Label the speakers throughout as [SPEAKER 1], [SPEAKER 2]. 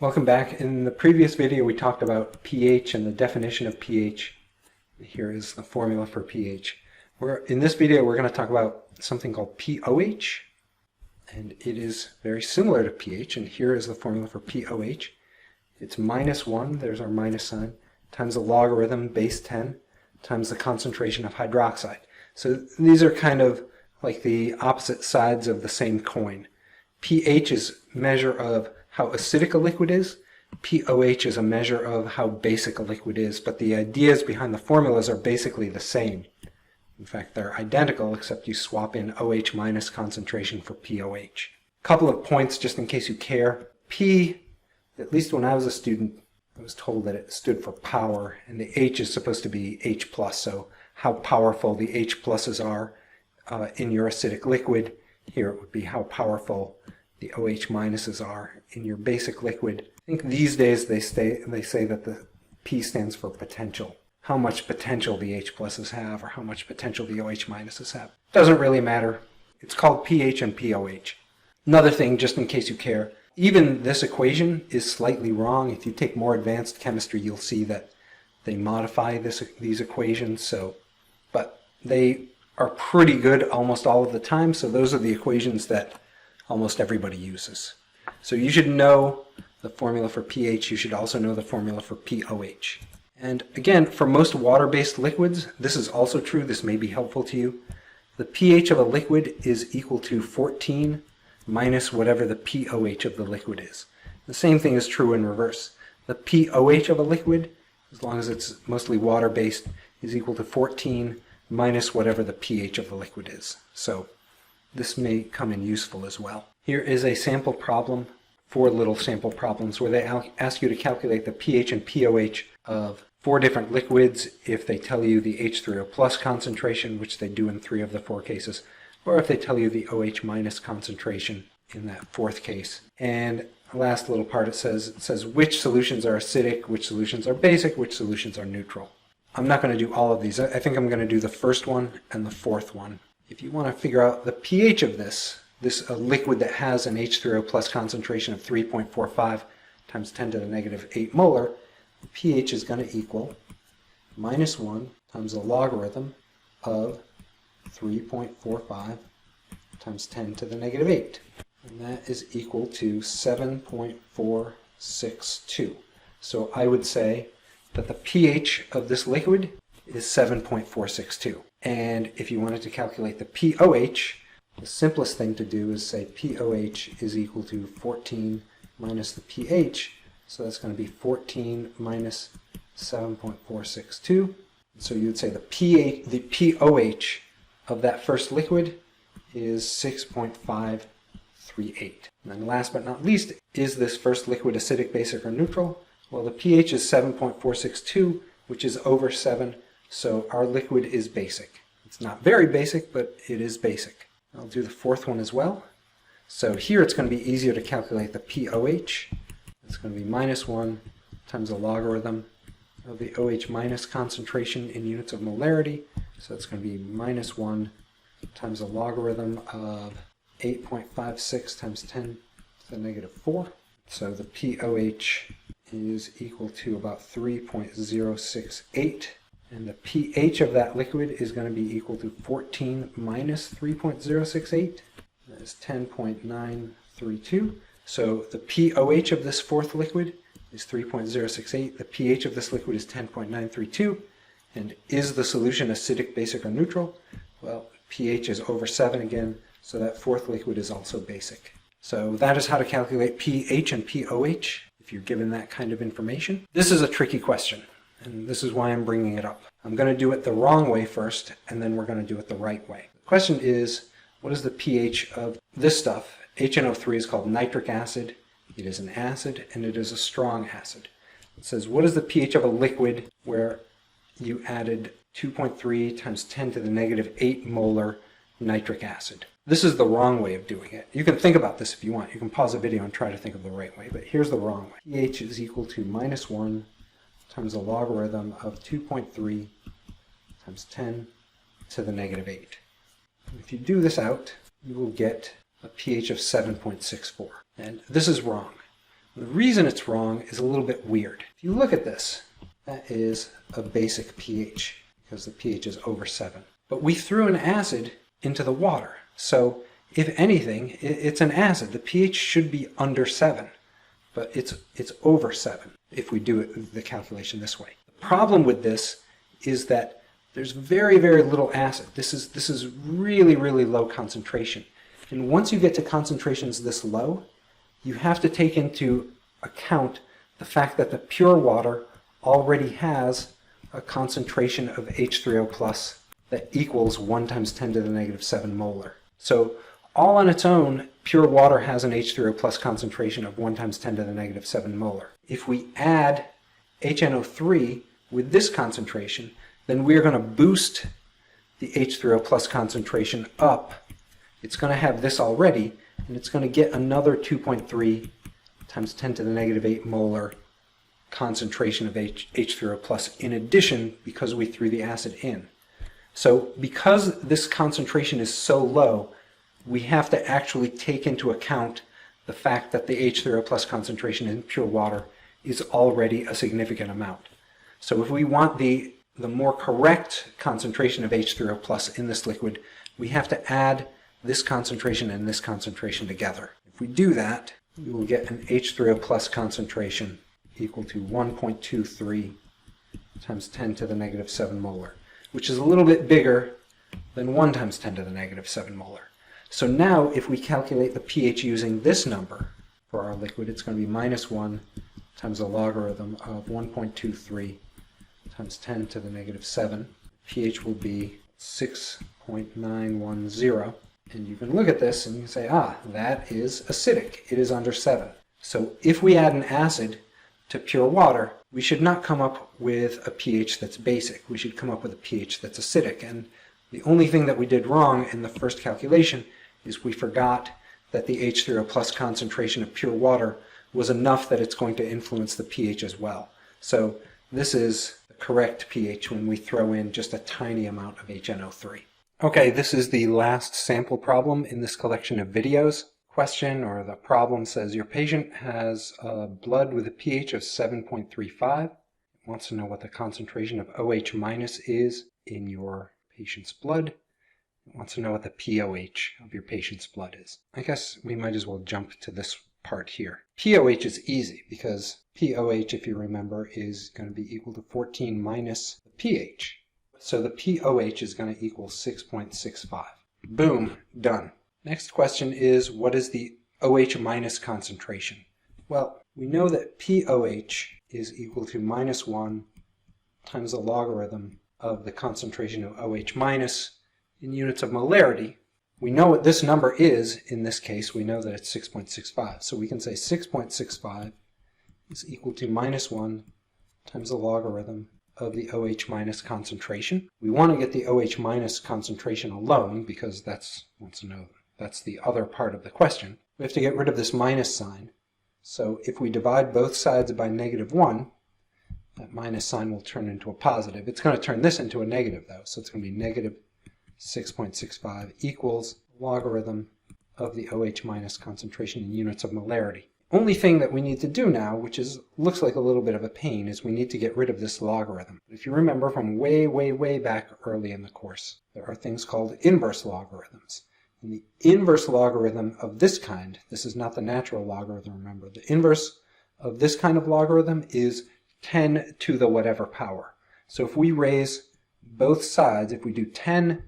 [SPEAKER 1] Welcome back. In the previous video we talked about pH and the definition of pH. Here is the formula for pH. In this video we're going to talk about something called pOH, and it is very similar to pH, and here is the formula for pOH. It's -1, there's our minus sign, times the logarithm base 10 times the concentration of hydroxide. So these are kind of like the opposite sides of the same coin. pH is a measure of how acidic a liquid is. pOH is a measure of how basic a liquid is, but the ideas behind the formulas are basically the same. In fact, they're identical, except you swap in OH minus concentration for pOH. Couple of points just in case you care. P, at least when I was a student, I was told that it stood for power, and the H is supposed to be H+, so how powerful the H pluses are in your acidic liquid. Here it would be how powerful the OH minuses are in your basic liquid. I think these days they say that the P stands for potential. How much potential the H pluses have or how much potential the OH minuses have. Doesn't really matter. It's called pH and pOH. Another thing, just in case you care, even this equation is slightly wrong. If you take more advanced chemistry, you'll see that they modify these equations, but they are pretty good almost all of the time, so those are the equations that almost everybody uses. So you should know the formula for pH. You should also know the formula for pOH. And again, for most water-based liquids, this is also true. This may be helpful to you. The pH of a liquid is equal to 14 minus whatever the pOH of the liquid is. The same thing is true in reverse. The pOH of a liquid, as long as it's mostly water-based, is equal to 14 minus whatever the pH of the liquid is. So this may come in useful as well. Here is a sample problem, 4 little sample problems, where they ask you to calculate the pH and pOH of 4 different liquids if they tell you the H3O plus concentration, which they do in 3 of the 4 cases, or if they tell you the OH minus concentration in that 4th case. And the last little part, it says which solutions are acidic, which solutions are basic, which solutions are neutral. I'm not going to do all of these. I think I'm going to do the first one and the 4th one. If you want to figure out the pH of this liquid that has an H3O plus concentration of 3.45 times 10 to the negative 8 molar, the pH is going to equal -1 times the logarithm of 3.45 times 10 to the negative 8. And that is equal to 7.462. So I would say that the pH of this liquid is 7.462. And if you wanted to calculate the pOH, the simplest thing to do is say pOH is equal to 14 minus the pH. So that's going to be 14 minus 7.462. So you would say the pOH of that first liquid is 6.538. And then last but not least, is this first liquid acidic, basic, or neutral? Well, the pH is 7.462, which is over 7, so our liquid is basic. It's not very basic, but it is basic. I'll do the 4th one as well. So here it's going to be easier to calculate the pOH. It's going to be -1 times the logarithm of the OH minus concentration in units of molarity. So it's going to be -1 times the logarithm of 8.56 times 10 to the negative 4. So the pOH is equal to about 3.068. And the pH of that liquid is going to be equal to 14 minus 3.068. That is 10.932. So the pOH of this 4th liquid is 3.068. The pH of this liquid is 10.932. And is the solution acidic, basic, or neutral? Well, pH is over 7 again, so that 4th liquid is also basic. So that is how to calculate pH and pOH if you're given that kind of information. This is a tricky question, and this is why I'm bringing it up. I'm going to do it the wrong way first, and then we're going to do it the right way. The question is, what is the pH of this stuff? HNO3 is called nitric acid. It is an acid, and it is a strong acid. It says, what is the pH of a liquid where you added 2.3 times 10 to the negative 8 molar nitric acid? This is the wrong way of doing it. You can think about this if you want. You can pause the video and try to think of the right way, but here's the wrong way. pH is equal to -1 times the logarithm of 2.3 times 10 to the negative 8. If you do this out, you will get a pH of 7.64. And this is wrong. The reason it's wrong is a little bit weird. If you look at this, that is a basic pH because the pH is over 7. But we threw an acid into the water. So if anything, it's an acid. The pH should be under 7, but it's over 7 if we do the calculation this way. The problem with this is that there's very, very little acid. This is really, really low concentration. And once you get to concentrations this low, you have to take into account the fact that the pure water already has a concentration of H3O plus that equals 1 times 10 to the negative 7 molar. So all on its own, pure water has an H3O plus concentration of 1 times 10 to the negative 7 molar. If we add HNO3 with this concentration, then we're going to boost the H3O plus concentration up. It's going to have this already, and it's going to get another 2.3 times 10 to the negative 8 molar concentration of H3O plus in addition because we threw the acid in. So because this concentration is so low, we have to actually take into account the fact that the H3O plus concentration in pure water is already a significant amount. So if we want the more correct concentration of H3O plus in this liquid, we have to add this concentration and this concentration together. If we do that, we will get an H3O plus concentration equal to 1.23 times 10 to the negative 7 molar, which is a little bit bigger than 1 times 10 to the negative 7 molar. So now if we calculate the pH using this number for our liquid, it's going to be minus 1 times the logarithm of 1.23 times 10 to the negative 7. pH will be 6.910. And you can look at this and you can say, that is acidic. It is under 7. So if we add an acid to pure water, we should not come up with a pH that's basic. We should come up with a pH that's acidic. And the only thing that we did wrong in the first calculation is we forgot that the H3O plus concentration of pure water was enough that it's going to influence the pH as well. So this is the correct pH when we throw in just a tiny amount of HNO3. Okay, this is the last sample problem in this collection of videos. Question, or the problem, says your patient has blood with a pH of 7.35. Wants to know what the concentration of OH minus is in your patient's blood. Wants to know what the pOH of your patient's blood is. I guess we might as well jump to this part here. pOH is easy because pOH, if you remember, is going to be equal to 14 minus the pH. So the pOH is going to equal 6.65. Boom, done. Next question is, what is the OH minus concentration? Well, we know that pOH is equal to minus 1 times the logarithm of the concentration of OH minus in units of molarity. We know what this number is in this case. We know that it's 6.65. So we can say 6.65 is equal to minus 1 times the logarithm of the OH minus concentration. We want to get the OH minus concentration alone because that's the other part of the question. We have to get rid of this minus sign. So if we divide both sides by negative 1, that minus sign will turn into a positive. It's going to turn this into a negative though, so it's going to be negative 6.65 equals logarithm of the OH minus concentration in units of molarity. Only thing that we need to do now, which looks like a little bit of a pain, is we need to get rid of this logarithm. If you remember from way, way, way back early in the course, there are things called inverse logarithms. And the inverse logarithm of this kind, this is not the natural logarithm, remember, the inverse of this kind of logarithm is 10 to the whatever power. So if we raise both sides, if we do 10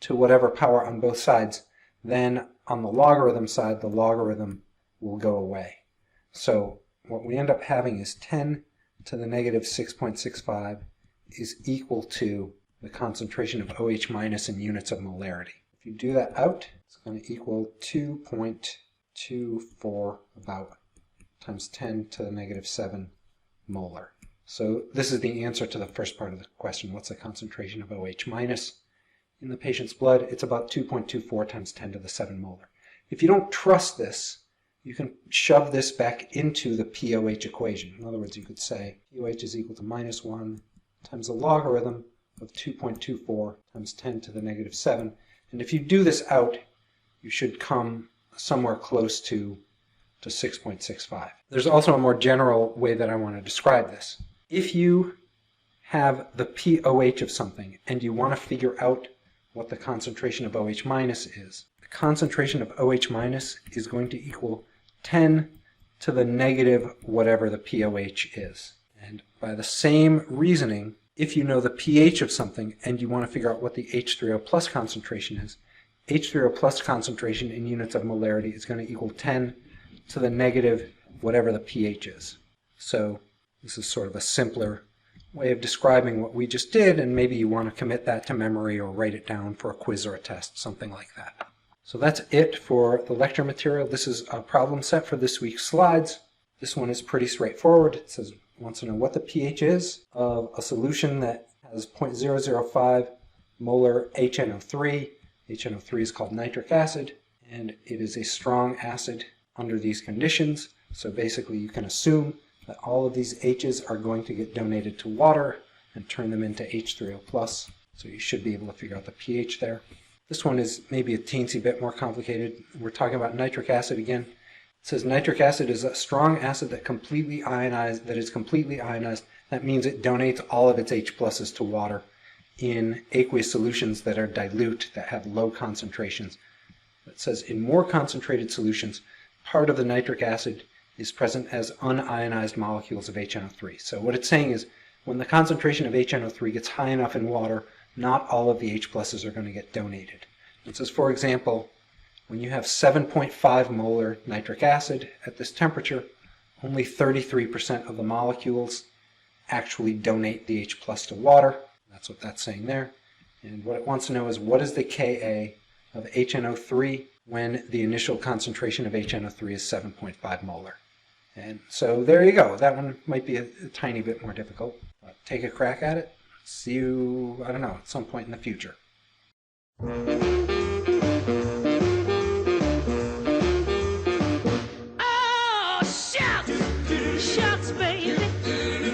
[SPEAKER 1] to whatever power on both sides, then on the logarithm side, the logarithm will go away. So what we end up having is 10 to the negative 6.65 is equal to the concentration of OH minus in units of molarity. If you do that out, it's going to equal 2.24 about times 10 to the negative 7 molar. So this is the answer to the first part of the question. What's the concentration of OH minus in the patient's blood? It's about 2.24 times 10 to the 7 molar. If you don't trust this, you can shove this back into the pOH equation. In other words, you could say pOH is equal to minus 1 times the logarithm of 2.24 times 10 to the negative 7. And if you do this out, you should come somewhere close to to 6.65. There's also a more general way that I want to describe this. If you have the pOH of something and you want to figure out what the concentration of OH minus is, the concentration of OH minus is going to equal 10 to the negative whatever the pOH is. And by the same reasoning, if you know the pH of something and you want to figure out what the H3O plus concentration is, H3O plus concentration in units of molarity is going to equal 10 to the negative whatever the pH is. So this is sort of a simpler way of describing what we just did, and maybe you want to commit that to memory or write it down for a quiz or a test, something like that. So that's it for the lecture material. This is a problem set for this week's slides. This one is pretty straightforward. It says it wants to know what the pH is of a solution that has 0.005 molar HNO3. HNO3 is called nitric acid, and it is a strong acid under these conditions. So basically you can assume that all of these H's are going to get donated to water and turn them into H3O+. So you should be able to figure out the pH there. This one is maybe a teensy bit more complicated. We're talking about nitric acid again. It says nitric acid is a strong acid that is completely ionized. That means it donates all of its H pluses to water in aqueous solutions that are dilute, that have low concentrations. It says in more concentrated solutions, part of the nitric acid is present as unionized molecules of HNO3. So what it's saying is when the concentration of HNO3 gets high enough in water, not all of the H pluses are going to get donated. It says, for example, when you have 7.5 molar nitric acid at this temperature, only 33% of the molecules actually donate the H plus to water. That's what that's saying there. And what it wants to know is what is the Ka of HNO3 when the initial concentration of HNO3 is 7.5 molar. And so there you go. That one might be a tiny bit more difficult. But take a crack at it. See you, I don't know, at some point in the future.
[SPEAKER 2] Oh, shucks, shucks, baby.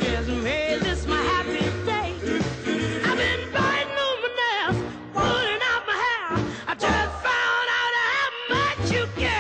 [SPEAKER 2] Just made this my happy day. I've been biting on my nails, pulling out my hair. I just found out how much you get.